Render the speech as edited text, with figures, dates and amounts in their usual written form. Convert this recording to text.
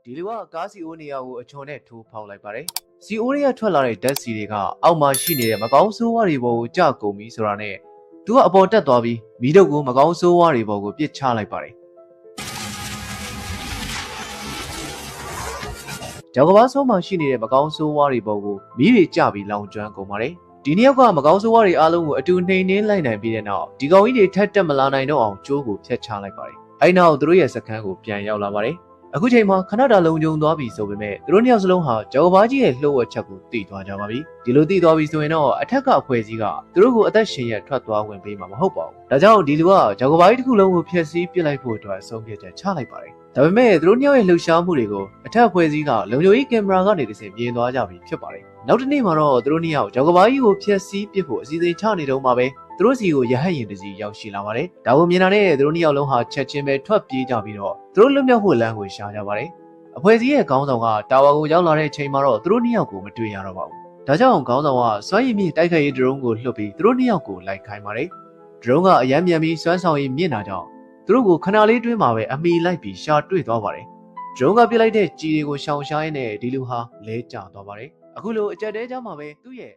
ဒီလူကကားစီအိုးနေရာကိုအချွန်နဲ့ထိုးဖောက်လိုက်ပါတယ်။စီအိုးတွေကထွက်လာတဲ့ဓာတ်စီတွေကအောက်မှာရှိနေတဲ့မကောင်းဆိုးဝါးတွေပေါ်ကိုကျကုန်ပြီဆိုတာနဲ့သူကအပေါ်တက်သွားပြီးမီးတုပ်ကိုမကောင်းဆိုးဝါးတွေပေါ်ကိုပစ်ချလိုက်ပါတယ်။ကြောက်ကဘာဆုံးမှရှိနေတဲ့မကောင်းဆိုးဝါးတွေပေါ်ကိုမီးတွေကျပြီးလောင်ကျွမ်းကုန်ပါတယ်။ဒီနှစ်ယောက်ကမကောင်းဆိုးဝါးတွေအားလုံးကိုအတူနှိမ်နှင်းလိုက်နိုင်ပြီးတဲ့နောက်ဒီကောင်ကြီးတွေထက်တက်မလာနိုင်တော့အောင်ကြိုးကိုဖျက်ချလိုက်ပါတယ်။အဲဒီနောက်သူတို့ရဲ့စခန်းကိုပြန်ရောက်လာပါတယ်။အခုချိန်မှာခဏတာလုံခြုံသွားပြီဆိုပေမဲ့သူတို့နှစ်ယောက်စလုံးဟာကြောက်ဘာကြီးရဲ့လှုပ်ဝက်ချက်ကိုသိသွားကြပါပြီဒီလိုသိသွားပြီဆိုရင်တော့အထက်ကအဖွဲ့အစည်းကသူတို့ကိုအသက်ရှင်ရထွက်သွားဝင်ပေးမှာမဟုတ်ပါဘူးဒါကြောင့်ဒီလူကကြောက်ဘာကြီးတစ်ခုလုံးကိုဖျက်ဆီးပစ်လိုက်ဖို့အတွက်အဆုံးဖြတ်ချက်ချလိုက်ပါတယ်ဒါပေမဲ့သူတို့နှစ်ယောက်ရဲ့လှုပ်ရှားမှုတွေကိုအထက်အဖွဲ့အစည်းကလုံခြုံရေးကင်မရာကနေတစ်ဆင့်မြင်သွားကြပြီဖြစ်ပါတယ်နောက်တစ်နေ့မှာတော့သူတို့နှစ်ယောက်ကြောက်ဘာကြီးကိုဖျက်ဆီးပစ်ဖို့အစီအစဉ်ချနေတော့မှာပဲသူတို့စီကိုရဟတ်ရင်တစီရောက်ရှိလာပါတယ်။ဒါကိုမြင်လာတဲ့သူတို့နှစ်ယောက်လုံးဟာချက်ချင်းပဲထွက်ပြေးကြပြီးတော့သူတို့လွတ်မြောက်ဖို့လမ်းကိုရှာကြပါတယ်။အဖွဲ့အစည်းရဲ့ခေါင်းဆောင်ကတာဝါကိုရောက်လာတဲ့အချိန်မှာတော့သူတို့နှစ်ယောက်ကိုမတွေ့ရတော့ပါဘူး။ဒါကြောင့်ခေါင်းဆောင်ကစွမ်းရည်မြင့်တိုက်ခိုက်ရေးဒရုန်းကိုလွှတ်ပြီးသူတို့နှစ်ယောက်ကိုလိုက်ခိုင်းပါတယ်။ဒရုန်းကအရမ်းမြန်ပြီးစွမ်းဆောင်ရည်မြင့်တာကြောင့်သူတို့ကိုခဏလေးတွင်းမှာပဲအမီလိုက်ပြီးရှာတွေ့သွားပါတယ်။ဒရုန်းကပြစ်လိုက်တဲ့ကြီးတွေကိုရှောင်ရှားရင်းနဲ့ဒီလူဟာလဲကျသွားပါတယ်။အခုလိုအကြက်တဲကြမှာပဲသူ့ရဲ့